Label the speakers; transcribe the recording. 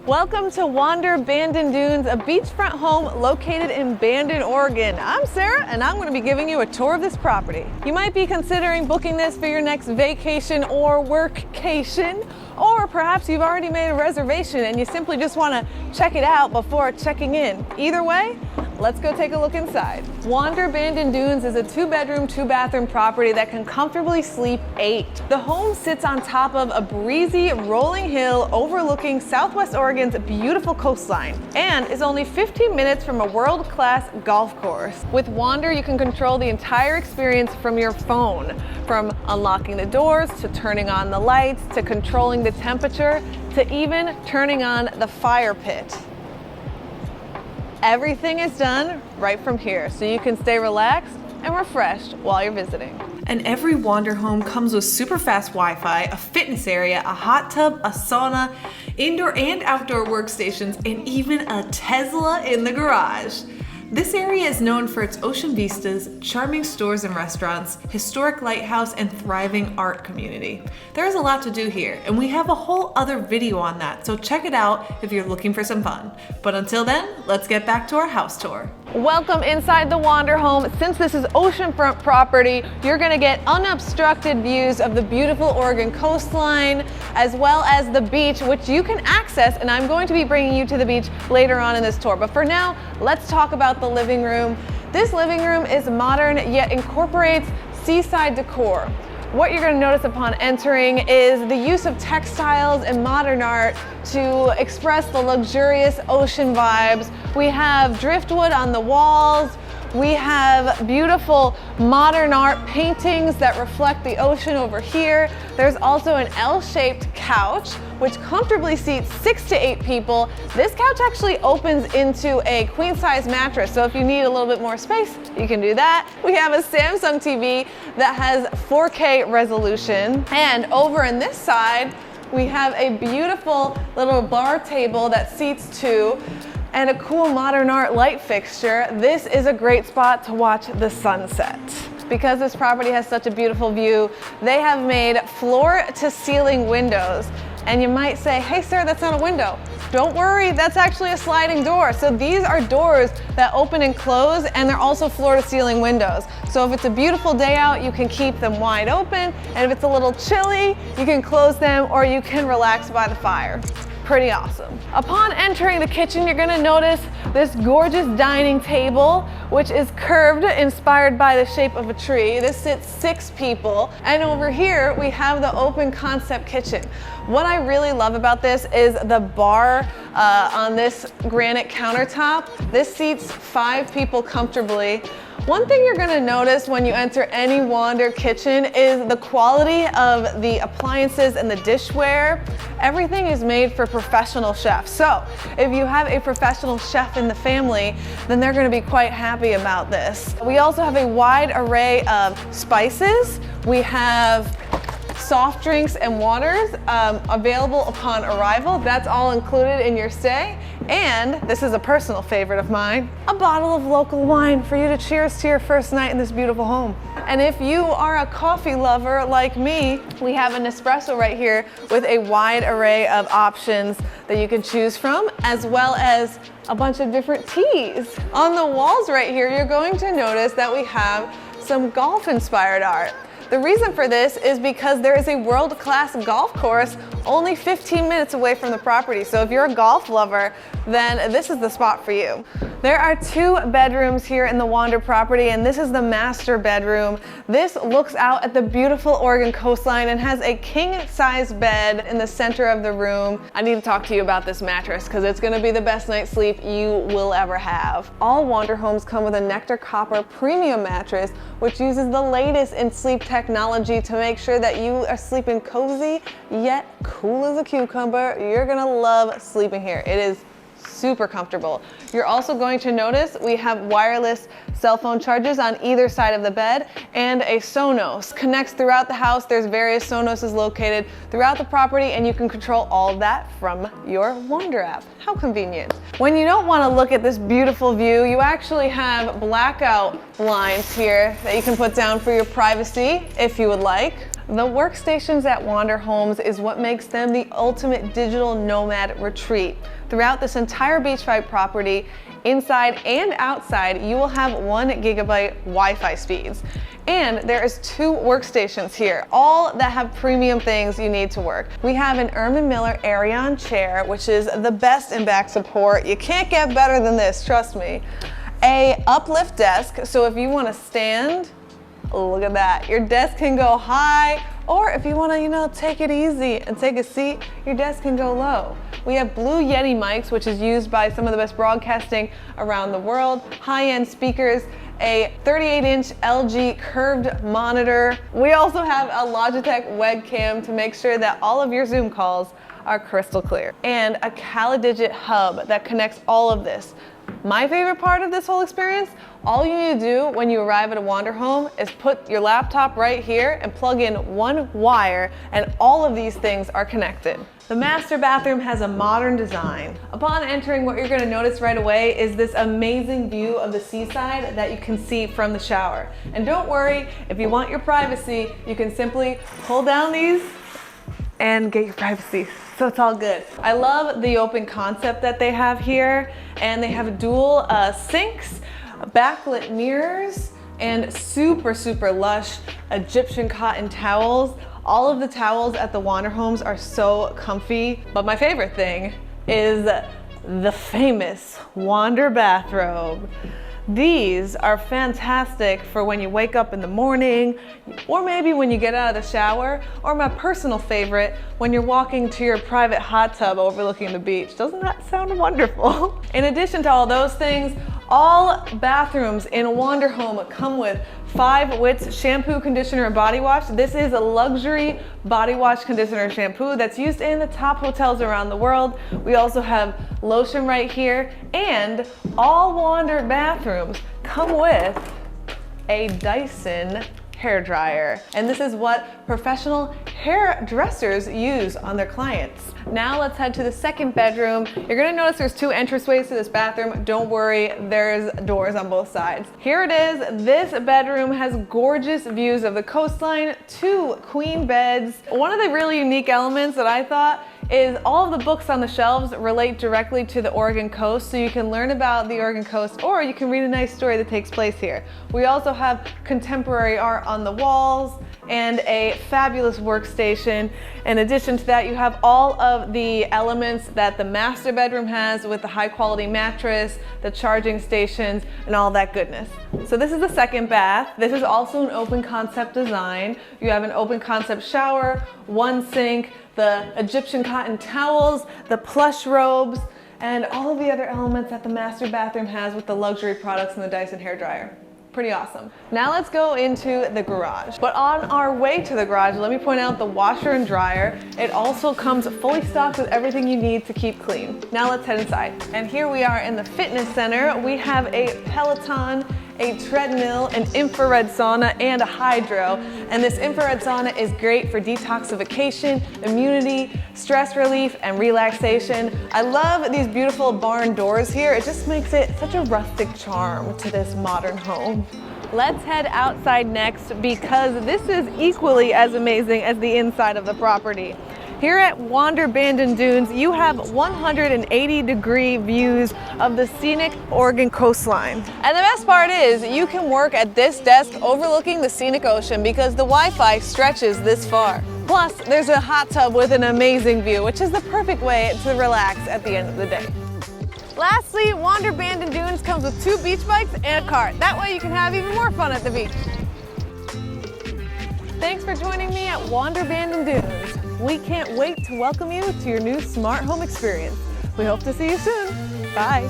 Speaker 1: Welcome to Wander Bandon Dunes, a beachfront home located in Bandon, Oregon. I'm Sarah, and I'm going to be giving you a tour of this property. You might be considering booking this for your next vacation or workcation, or perhaps you've already made a reservation and you simply just want to check it out before checking in. Either way, let's go take a look inside. Wander Bandon Dunes is a 2-bedroom, 2-bathroom property that can comfortably sleep 8. The home sits on top of a breezy, rolling hill overlooking Southwest Oregon's beautiful coastline and is only 15 minutes from a world-class golf course. With Wander, you can control the entire experience from your phone, from unlocking the doors to turning on the lights to controlling the temperature to even turning on the fire pit. Everything is done right from here, so you can stay relaxed and refreshed while you're visiting. And every Wander home comes with super fast Wi-Fi, a fitness area, a hot tub, a sauna, indoor and outdoor workstations, and even a Tesla in the garage. This area is known for its ocean vistas, charming stores and restaurants, historic lighthouse, and thriving art community. There is a lot to do here, and we have a whole other video on that, so check it out if you're looking for some fun. But until then, let's get back to our house tour. Welcome inside the Wander home. Since this is oceanfront property, you're gonna get unobstructed views of the beautiful Oregon coastline, as well as the beach, which you can access, and I'm going to be bringing you to the beach later on in this tour. But for now, let's talk about the living room. This living room is modern, yet incorporates seaside decor. What you're going to notice upon entering is the use of textiles and modern art to express the luxurious ocean vibes. We have driftwood on the walls. We have beautiful modern art paintings that reflect the ocean over here. There's also an L-shaped couch, which comfortably seats 6 to 8 people. This couch actually opens into a queen-size mattress, so if you need a little bit more space, you can do that. We have a Samsung TV that has 4K resolution. And over in this side, we have a beautiful little bar table that seats 2. And a cool modern art light fixture. This is a great spot to watch the sunset. Because this property has such a beautiful view, they have made floor to ceiling windows. And you might say, hey sir, that's not a window. Don't worry, that's actually a sliding door. So these are doors that open and close, and they're also floor to ceiling windows. So if it's a beautiful day out, you can keep them wide open. And if it's a little chilly, you can close them or you can relax by the fire. Pretty awesome. Upon entering the kitchen, you're gonna notice this gorgeous dining table, which is curved, inspired by the shape of a tree. This sits 6 people. And over here, we have the open concept kitchen. What I really love about this is the bar on this granite countertop. This seats 5 people comfortably. One thing you're gonna notice when you enter any Wander kitchen is the quality of the appliances and the dishware. Everything is made for professional chefs. So if you have a professional chef in the family, then they're gonna be quite happy about this. We also have a wide array of spices. We have soft drinks and waters available upon arrival. That's all included in your stay. And this is a personal favorite of mine, a bottle of local wine for you to cheers to your first night in this beautiful home. And if you are a coffee lover like me, we have an espresso right here with a wide array of options that you can choose from, as well as a bunch of different teas. On the walls right here, you're going to notice that we have some golf-inspired art. The reason for this is because there is a world-class golf course only 15 minutes away from the property. So if you're a golf lover, then this is the spot for you. There are 2 bedrooms here in the Wander property, and this is the master bedroom. This looks out at the beautiful Oregon coastline and has a king-size bed in the center of the room. I need to talk to you about this mattress because it's gonna be the best night's sleep you will ever have. All Wander homes come with a Nectar Copper premium mattress, which uses the latest in sleep technology to make sure that you are sleeping cozy, yet cool as a cucumber. You're gonna love sleeping here. It is super comfortable. You're also going to notice we have wireless cell phone chargers on either side of the bed, and a Sonos connects throughout the house. There's various Sonoses located throughout the property, and you can control all of that from your Wander app. How convenient. When you don't want to look at this beautiful view, you actually have blackout blinds here that you can put down for your privacy if you would like. The workstations at Wander Homes is what makes them the ultimate digital nomad retreat. Throughout this entire beachfront property, inside and outside, you will have 1 gigabyte Wi-Fi speeds. And there is 2 workstations here, all that have premium things you need to work. We have an Ermin Miller Arion chair, which is the best in back support. You can't get better than this, trust me. A Uplift Desk, so if you want to stand, look at that. Your desk can go high, or if you want to, take it easy and take a seat, your desk can go low. We have Blue Yeti mics, which is used by some of the best broadcasting around the world, high-end speakers, a 38-inch LG curved monitor. We also have a Logitech webcam to make sure that all of your Zoom calls are crystal clear, and a CaliDigit hub that connects all of this. My favorite part of this whole experience, all you need to do when you arrive at a Wander home is put your laptop right here and plug in 1 wire, and all of these things are connected. The master bathroom has a modern design. Upon entering, what you're going to notice right away is this amazing view of the seaside that you can see from the shower. And don't worry, if you want your privacy, you can simply pull down these and get your privacy. So it's all good. I love the open concept that they have here, and they have dual sinks, backlit mirrors, and super lush Egyptian cotton towels. All of the towels at the Wander Homes are so comfy, but my favorite thing is the famous Wander bathrobe. These are fantastic for when you wake up in the morning, or maybe when you get out of the shower, or my personal favorite, when you're walking to your private hot tub overlooking the beach. Doesn't that sound wonderful? In addition to all those things, all bathrooms in a Wander home come with 5 Wits shampoo, conditioner, and body wash. This is a luxury body wash, conditioner, and shampoo that's used in the top hotels around the world. We also have lotion right here, and all Wander bathrooms come with a Dyson hair dryer. And this is what professional hairdressers use on their clients. Now let's head to the second bedroom. You're gonna notice there's 2 entranceways to this bathroom. Don't worry, there's doors on both sides. Here it is. This bedroom has gorgeous views of the coastline, 2 queen beds. One of the really unique elements that I thought is all of the books on the shelves relate directly to the Oregon coast, so you can learn about the Oregon coast, or you can read a nice story that takes place here. We also have contemporary art on the walls and a fabulous workstation. In addition to that, you have all of the elements that the master bedroom has, with the high quality mattress, the charging stations, and all that goodness. So this is the second bath. This is also an open concept design. You have an open concept shower, 1 sink, the Egyptian cotton towels, the plush robes, and all of the other elements that the master bathroom has with the luxury products and the Dyson hairdryer. Pretty awesome. Now let's go into the garage. But on our way to the garage, let me point out the washer and dryer. It also comes fully stocked with everything you need to keep clean. Now let's head inside. And here we are in the fitness center. We have a Peloton, a treadmill, an infrared sauna, and a hydro. And this infrared sauna is great for detoxification, immunity, stress relief, and relaxation. I love these beautiful barn doors here. It just makes it such a rustic charm to this modern home. Let's head outside next, because this is equally as amazing as the inside of the property. Here at Wander Bandon Dunes, you have 180-degree views of the scenic Oregon coastline. And the best part is you can work at this desk overlooking the scenic ocean, because the Wi-Fi stretches this far. Plus, there's a hot tub with an amazing view, which is the perfect way to relax at the end of the day. Lastly, Wander Bandon Dunes comes with 2 beach bikes and a cart. That way you can have even more fun at the beach. Thanks for joining me at Wander Bandon Dunes. We can't wait to welcome you to your new smart home experience. We hope to see you soon. Bye.